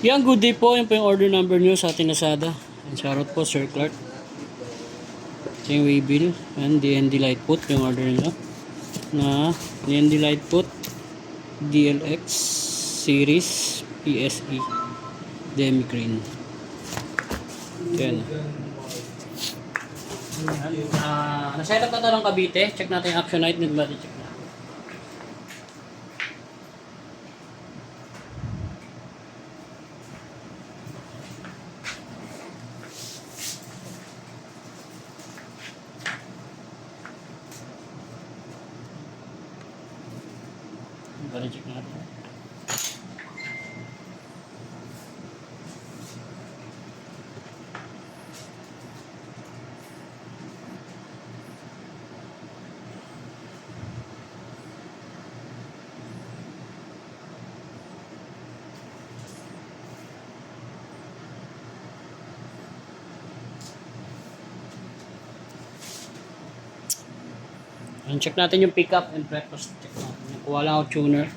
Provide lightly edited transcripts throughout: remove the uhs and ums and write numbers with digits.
Yan, good day po. Yan po yung order number nyo sa ating Lazada. And shoutout po, Sir Clark. Ito yung waybill. And DND Lightfoot yung order nyo. Na DND Lightfoot DLX Series PSE Demi Green. Yan. Naset up na ito ng Cavite. Check natin yung action night. Body check na. Body check natin. Check natin yung pickup and breakfast. Check natin. Nakuha lang ako tuner.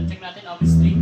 Check natin office 3.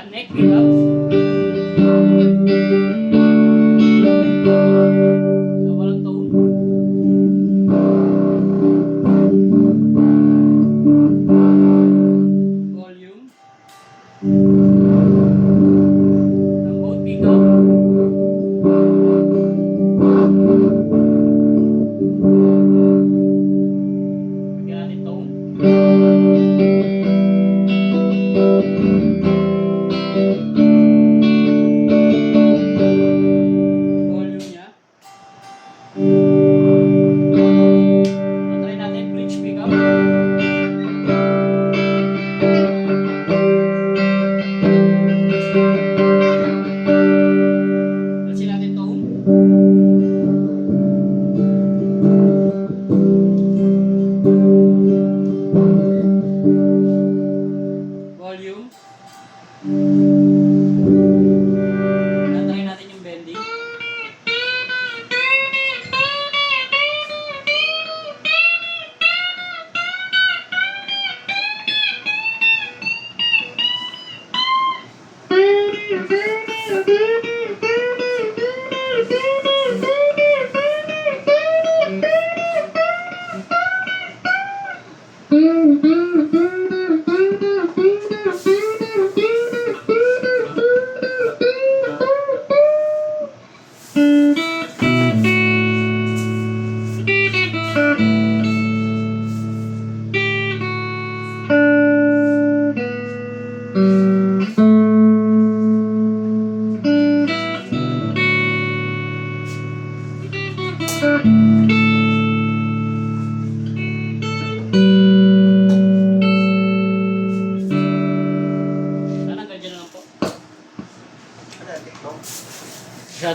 Next pickup. Walang tone. Volume. Remote pickup.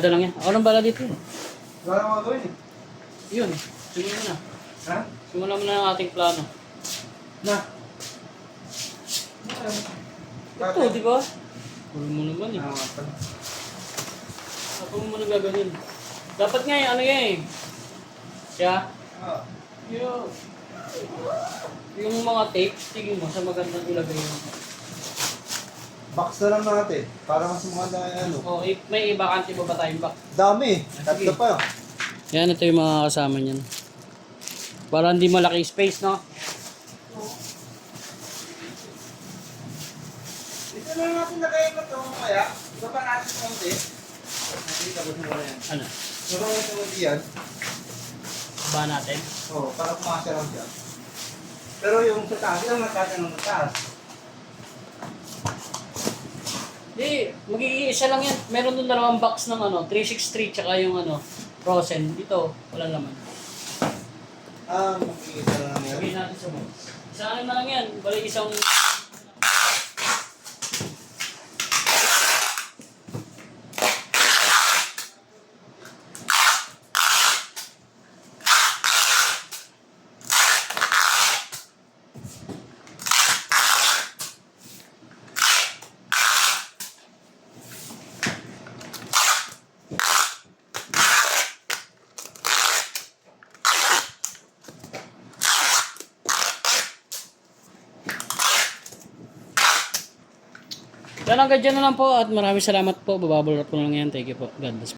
Barkada lang yan. Ako nang bala dito. Wala nang gagawin eh. Yun. Simulan mo na. Ha? Simulan mo na ang ating plano. Na. Ito, di ba? Puro mo naman eh. Ah, Ako mo na gagawin. Dapat nga eh, ano yan eh. Siya, yung mga tape, tingin mo sa magandang ilagay mo. box na lang natin. Para mas maganda yung ano. Oh, may ibakante ba ba tayong box? Dami. Sige. Tatlo pa. Yan, ito yung mga kasama niyan. Para hindi malaki space, no? Dito na lang natin lagay ko ito kaya. Iba pa natin konti. Nakita ko na yan. Ano? Iba pa natin konti yan. Ba natin? Oo, para pumasya lang dyan. Pero yung sa taas lang natin ng taas. Hindi, magiging isa lang yan. Meron doon dalawang box ng ano, 363 tsaka yung ano, frozen. Dito, wala naman. Ah, mag-iisa lang yan. Sabihin natin sa box. Isa na lang yan. Bali isang... Yan hanggang dyan na lang po at maraming salamat po. Bababulot po lang yan. Thank you po. God bless.